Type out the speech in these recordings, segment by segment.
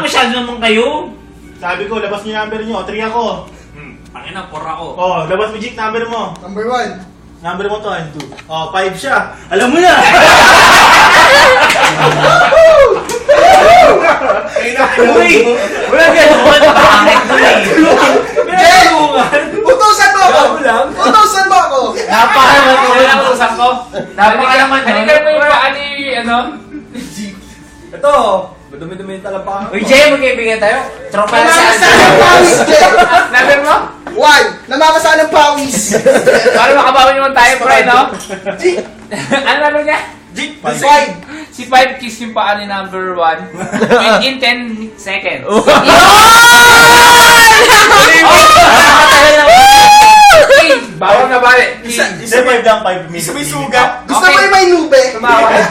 masyado naman kayo. Sabi ko, labas niyo number niyo. 3 ako. Pangina, 4 ako. Oh, labas mo, Jik, number mo. Number 1. Number mo to, and 2. Oh, 5 siya. Alam mo na! Uy! Wala gano'n! Pangit ko eh! Jay! Utusan mo ako! Utusan mo ako! Napakalaman ko! Wala utusan ko! Napakalaman ko! Halika mo yung paa ni, ano? Ito, madumi-dumi yung talampakan. Uy, Jay, magkaibigan tayo. Tropa na Namamasa sa ng pawis, Jay! Number mo? 1. Namamasa ng pawis! Para makabawi naman tayo, pre, no? Ano number niya? Jik! 5. Si 5 kiss yung paa ni number 1 within 10 seconds. Bawal na bali. Hindi, 5 lang, 5 minutes. Isa may sugat. Gusto mo yung may nube? Tumawad.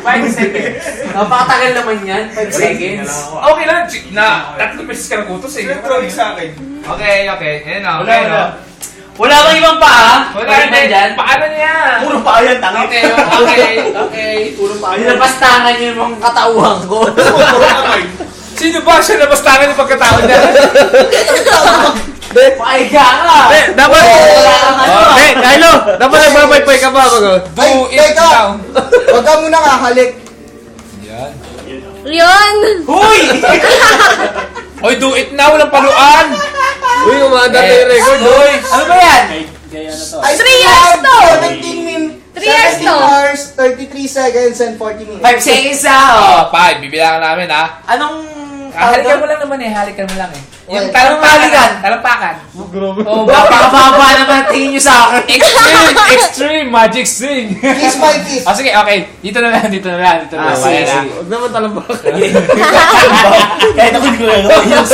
5 seconds. Napakatagal naman yan. 5 seconds. Okay lang, na 3 beses ka nagutos eh. Electronic sa akin. Okay. Ayan o. Wala, wala. Wala bang ibang paa? Wala Pwede na dyan? Paano niya? Puro pa yan, tangin. Okay. Puro pa yan. Nilapastangan niyo yung mga katauhan ko. Sino ba siya nabastangan yung pagkatao niya? Paiga ka! Dapat... Wala kang ano. Kylo! Dapat nagbabay-bay ka pa. Ay, Do it teka! now. Huwag ka muna halik. Yun! Huy! Hoy, do it now. Walang paluan. Uy, umanda tayo yung record. Hoy. Ano ba yan? I 3 years to! 17 3 years to! hours, 33 seconds, and 40 minutes. 5 seconds ah! Pa, bibilangan namin ha. Anong... Halikan mo lang naman eh. Halikan mo lang eh. Yung Okay. talampakan. Oh, Napakababa naman tingin nyo sa akin. Extreme magic swing. Kiss my kiss. Sige, okay. Dito na lang. sige, Ayan, sige. Huwag naman talampakan. Kahit ako hindi ko gagawin yun.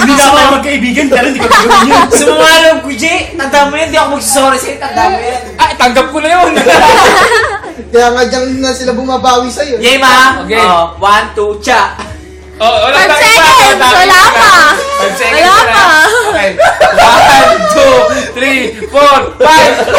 Hindi na ako magkaibigan, pero hindi ko gagawin yun. Sa mga alam ko, Jay, tanda mo yan, di ako magsasorry sa'yo, tanda mo yan. Ay, tanggap ko na yun. Kaya nga dyan na sila bumabawi sa'yo. Game ha? Okay. 1, 2, cha! Oh, 5 seconds! Wala pa! 5 seconds Wala na. pa! Okay. 1, 2, 3, 4, 5.